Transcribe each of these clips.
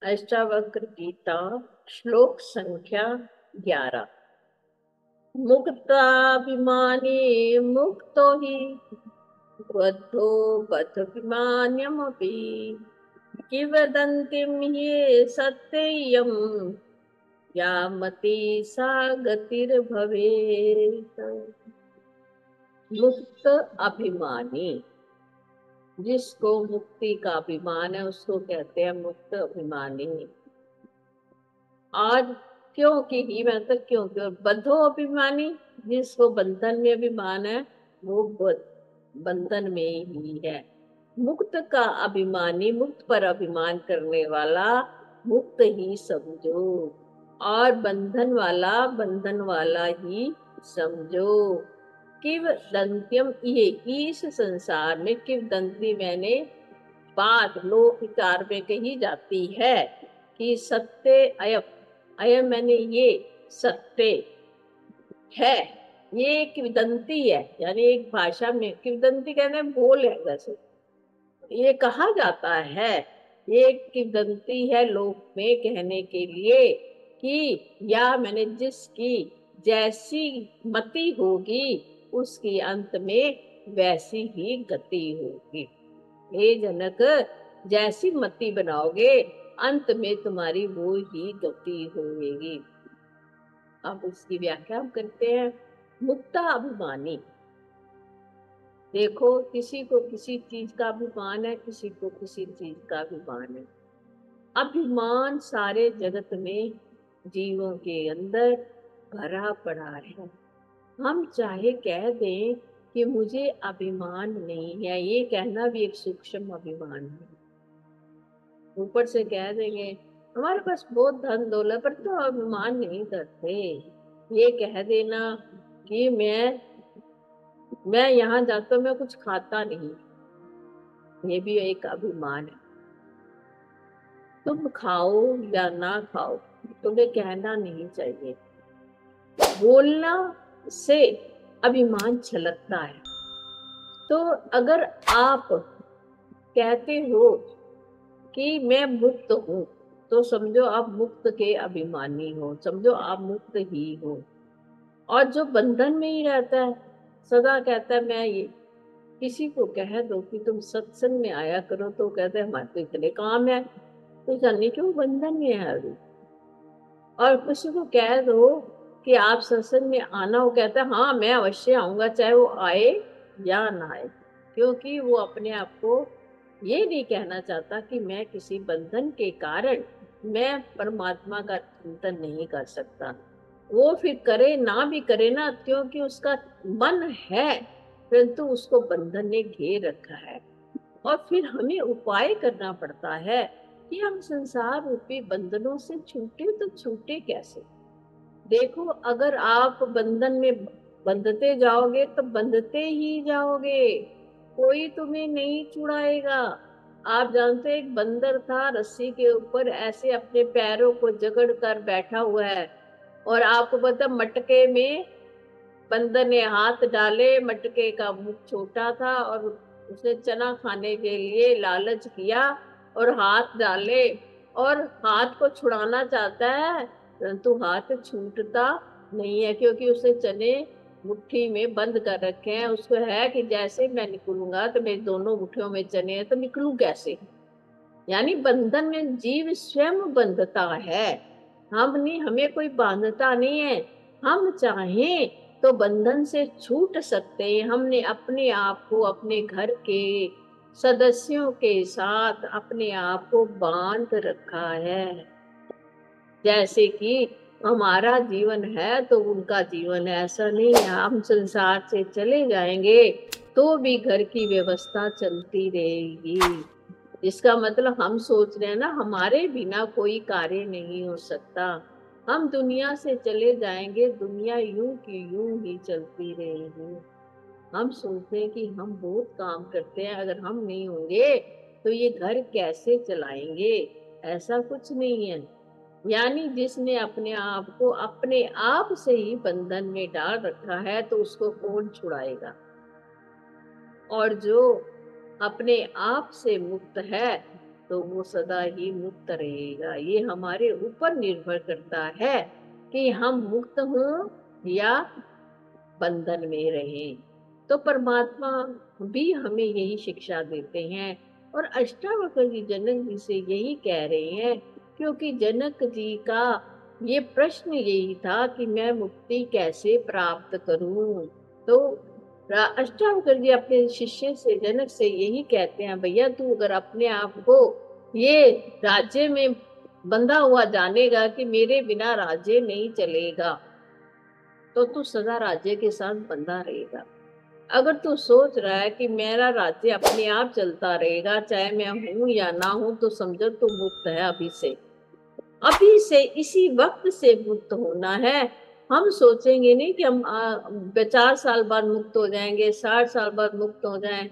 अष्टावक्र गीता श्लोक संख्या 11। मुक्ताभिमानी मुक्तो हि बद्धो बद्धभिमान्यमपि किंवदन्तिं ये सत्ययं या मति सा गतिर्भवेत्। मुक्त अभिमानी, जिसको मुक्ति का अभिमान है उसको कहते हैं मुक्त अभिमानी। आज क्योंकि ही मतलब क्योंकि, और बद्धो अभिमानी, जिसको बंधन में अभिमान है वो बंधन में ही है। मुक्त का अभिमानी, मुक्त पर अभिमान करने वाला मुक्त ही समझो, और बंधन वाला ही समझो। किव दंत्यम, ये इस संसार में किव दंती मैंने बात लोक विचार में कही जाती है कि सत्य अयम, अयम मैंने ये सत्य है, ये किवदंती है। यानी एक भाषा में किवदंती कहते हैं बोल है, वैसे ये कहा जाता है, ये किवदंती है लोक में कहने के लिए कि या मैंने जिसकी जैसी मति होगी उसकी अंत में वैसी ही गति होगी। हे जनक, जैसी मति बनाओगे अंत में तुम्हारी वो ही गति होगी। अब इसकी व्याख्या हम करते हैं। मुक्ता अभिमानी, देखो किसी को किसी चीज का अभिमान है, किसी को किसी चीज का अभिमान है। अभिमान सारे जगत में जीवों के अंदर भरा पड़ा है। हम चाहे कह दें कि मुझे अभिमान नहीं है, ये कहना भी एक सूक्ष्म अभिमान है। ऊपर से कह देंगे हमारे पास बहुत धन दौलत, पर तो अभिमान नहीं करते। ये कह देना कि मैं यहाँ जाता मैं कुछ खाता नहीं, ये भी एक अभिमान है। तुम खाओ या ना खाओ तुम्हें कहना नहीं चाहिए। बोलना से अभिमान छलकता है। तो अगर आप कहते हो कि मैं मुक्त हूँ तो समझो आप मुक्त के अभिमानी हो, समझो आप मुक्त ही हो। और जो बंधन में ही रहता है, सदा कहता है मैं ये, किसी को कह दो कि तुम सत्संग में आया करो तो कहते हैं हमारे तो इतने काम है, तो जानिए क्यों बंधन में है अभी। और किसी को कह दो कि आप सत्संग में आना हो, कहता है हाँ मैं अवश्य आऊंगा, चाहे वो आए या ना आए, क्योंकि वो अपने आप को ये नहीं कहना चाहता कि मैं किसी बंधन के कारण मैं परमात्मा का चिंतन नहीं कर सकता। वो फिर करे ना भी करे ना, क्योंकि उसका मन है, परंतु उसको बंधन ने घेर रखा है। और फिर हमें उपाय करना पड़ता है कि हम संसार रूपी बंधनों से छूटे, तो छूटे कैसे। देखो अगर आप बंधन में बंधते जाओगे तो बंधते ही जाओगे, कोई तुम्हें नहीं छुड़ाएगा। आप जानते एक बंदर था रस्सी के ऊपर ऐसे अपने पैरों को जकड़ कर बैठा हुआ है, और आपको पता मटके में बंदर ने हाथ डाले, मटके का मुख छोटा था और उसने चना खाने के लिए लालच किया और हाथ डाले, और हाथ को छुड़ाना चाहता है परंतु हाथ छूटता नहीं है, क्योंकि उसने चने मुट्ठी में बंद कर रखे हैं। उसको है कि जैसे मैं निकलूंगा तो मेरी दोनों मुट्ठियों में चने हैं, तो निकलूं कैसे। यानी बंधन में जीव स्वयं बंधता है, हम नहीं, हमें कोई बांधता नहीं है। हम चाहें तो बंधन से छूट सकते हैं। हमने अपने आप को अपने घर के सदस्यों के साथ अपने आप को बांध रखा है। जैसे कि हमारा जीवन है तो उनका जीवन है, ऐसा नहीं है। हम संसार से चले जाएंगे तो भी घर की व्यवस्था चलती रहेगी। इसका मतलब हम सोच रहे हैं ना हमारे बिना कोई कार्य नहीं हो सकता। हम दुनिया से चले जाएंगे, दुनिया यूं की यूं ही चलती रहेगी। हम सोचते हैं कि हम बहुत काम करते हैं, अगर हम नहीं होंगे तो ये घर कैसे चलाएंगे। ऐसा कुछ नहीं है। यानी जिसने अपने आप को अपने आप से ही बंधन में डाल रखा है तो उसको कौन छुड़ाएगा। और जो अपने आप से मुक्त है तो वो सदा ही मुक्त रहेगा। ये हमारे ऊपर निर्भर करता है कि हम मुक्त हों या बंधन में रहें। तो परमात्मा भी हमें यही शिक्षा देते हैं और अष्टावक्र जी जनक जी से यही कह रहे हैं, क्योंकि जनक जी का ये प्रश्न यही था कि मैं मुक्ति कैसे प्राप्त करूं। तो अष्टावक्र जी अपने शिष्य से, जनक से यही कहते हैं, भैया तू अगर अपने आप को ये राज्य में बंधा हुआ जानेगा कि मेरे बिना राज्य नहीं चलेगा, तो तू सदा राज्य के साथ बंधा रहेगा। अगर तू सोच रहा है कि मेरा राज्य अपने आप चलता रहेगा चाहे मैं हूं या ना हूं, तो समझो तू मुक्त है अभी से। अभी से इसी वक्त से मुक्त होना है। हम सोचेंगे नहीं कि हम 50 साल बाद मुक्त हो जाएंगे, 60 साल बाद मुक्त हो जाएं।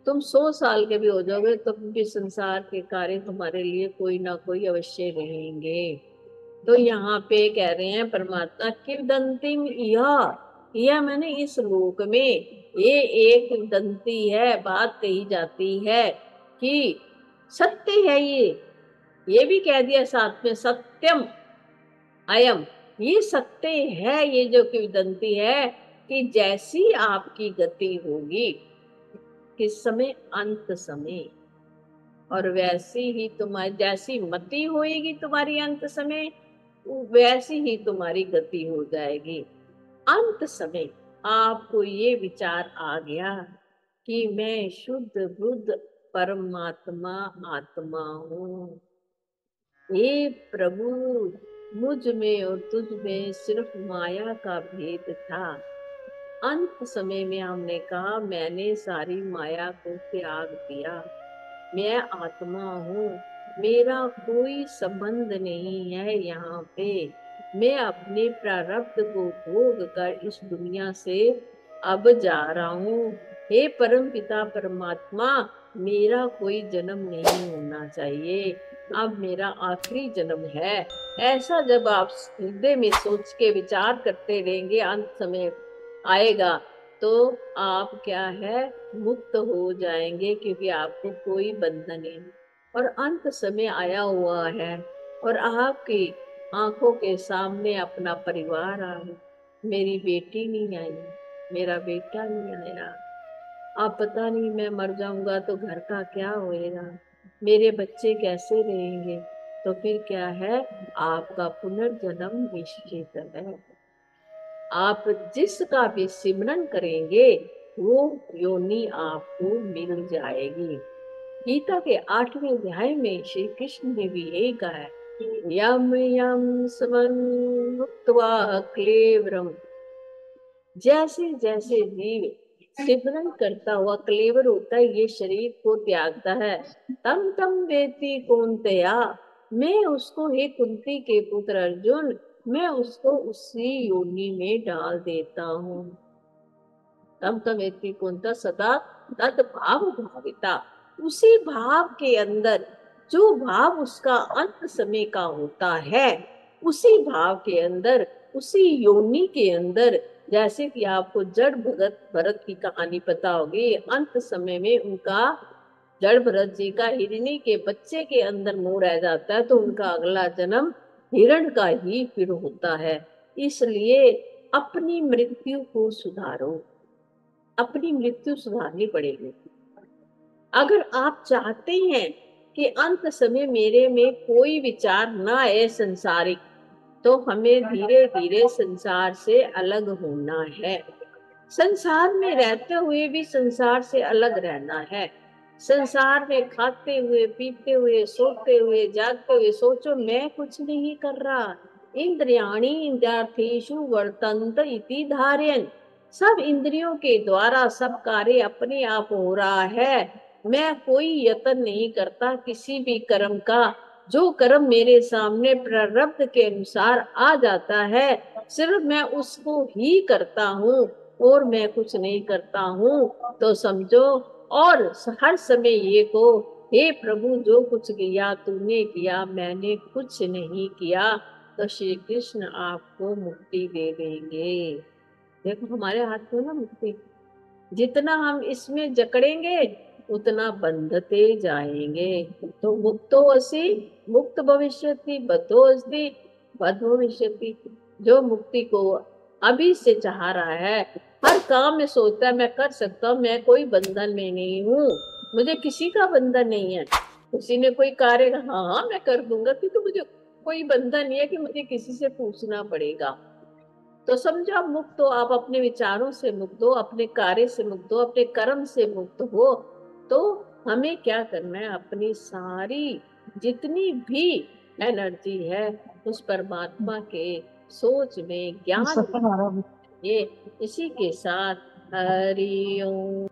तुम 100 साल के भी हो जाओगे तो भी संसार के कार्य तुम्हारे लिए कोई ना कोई अवश्य रहेंगे। तो यहाँ पे कह रहे हैं परमात्मा, किंवदंतीम यह मैंने इस लोक में ये एक दंती है, बात कही जाती है कि सत्य है ये भी कह दिया साथ में, सत्यम अयम, ये सत्य है, ये जो किंवदंती है कि जैसी आपकी गति होगी किस समय, अंत समय, और वैसी ही तुम्हारी जैसी मति होएगी तुम्हारी अंत समय, वैसी ही तुम्हारी गति हो जाएगी। अंत समय आपको ये विचार आ गया कि मैं शुद्ध बुद्ध परमात्मा आत्मा हूँ। हे प्रभु, मुझ में और तुझ में सिर्फ माया का भेद था। अंत समय में हमने कहा मैंने सारी माया को त्याग दिया, मैं आत्मा हूँ, मेरा कोई संबंध नहीं है यहाँ पे। मैं अपने प्रारब्ध को भोग कर इस दुनिया से अब जा रहा हूँ। हे परम पिता परमात्मा, मेरा कोई जन्म नहीं होना चाहिए, अब मेरा आखिरी जन्म है। ऐसा जब आप हृदय में सोच के विचार करते रहेंगे, अंत समय आएगा तो आप क्या है, मुक्त हो जाएंगे, क्योंकि आपको कोई बंधन नहीं। और अंत समय आया हुआ है और आपकी आंखों के सामने अपना परिवार आ रहा, मेरी बेटी नहीं आई, मेरा बेटा नहीं आया, अब पता नहीं मैं मर जाऊंगा तो घर का क्या होएगा, मेरे बच्चे कैसे रहेंगे। तो फिर क्या है, आपका पुनर्जन्म निश्चित है। आप जिसका भी सिमरन करेंगे वो योनि आपको मिल जाएगी। गीता के 8वें अध्याय में श्री कृष्ण ने भी यही कहा है, यम यम समन मुक्त्वा क्लेवरम, जैसे जैसे जीव सिमरन करता हुआ क्लेवर होता है, ये शरीर को त्यागता है, तम तम वेति कौन्तेया, मैं उसको, हे कुंती के पुत्र अर्जुन, मैं उसको उसी योनि में डाल देता हूँ। तम तम वेति कौन्ता सदा तद भाव भाविता, उसी भाव के अंदर जो भाव उसका अंत समय का होता है, उसी भाव के अंदर, उसी योनि के अंदर, जैसे कि आपको जड़ भगत भरत की कहानी पता होगी, अंत समय में उनका, जड़ भरत जी का हिरणी के बच्चे के अंदर मोह रह जाता है, तो उनका अगला जन्म हिरण का ही फिर होता है। इसलिए अपनी मृत्यु को सुधारो, अपनी मृत्यु सुधारनी पड़ेगी। अगर आप चाहते हैं कि अंत समय मेरे में कोई विचार ना आए संसारिक, तो हमें धीरे धीरे संसार से अलग होना है। संसार में रहते हुए भी संसार से अलग रहना है। संसार में खाते हुए, पीते हुए, सोते हुए, जागते हुए सोचो मैं कुछ नहीं कर रहा, इंद्रियाणि इंद्रियार्थेषु वर्तन्त इति धारयन्, सब इंद्रियों के द्वारा सब कार्य अपने आप हो रहा है, मैं कोई यत्न नहीं करता किसी भी कर्म का। जो कर्म मेरे सामने प्रारब्ध के अनुसार आ जाता है, सिर्फ मैं उसको ही करता हूँ और मैं कुछ नहीं करता हूँ। तो समझो, और हर समय ये को, हे प्रभु जो कुछ किया तूने किया, मैंने कुछ नहीं किया। तो श्री कृष्ण आपको मुक्ति दे देंगे। देखो हमारे हाथ में ना मुक्ति, जितना हम इसमें जकड़ेंगे उतना बंधते जाएंगे। तो मुक्तो असि मुक्त भविष्यति, बद्धो अस्ति बद्ध भविष्यति। जो मुक्ति को अभी से चाह रहा है, हर काम में सोचता है मैं कर सकता हूँ, मैं कोई बंधन में नहीं हूँ, मुझे किसी का बंधन नहीं है। किसी ने कोई कार्य, हाँ हाँ मैं कर दूंगा, क्योंकि मुझे कोई बंधन नहीं है कि मुझे किसी से पूछना पड़ेगा। तो समझो आप मुक्त हो, आप अपने विचारों से मुक्त हो, अपने कार्य से मुक्त हो, अपने कर्म से मुक्त हो। तो हमें क्या करना है, अपनी सारी जितनी भी एनर्जी है उस परमात्मा के सोच में, ज्ञान में, ये इसी के साथ हरि ओम।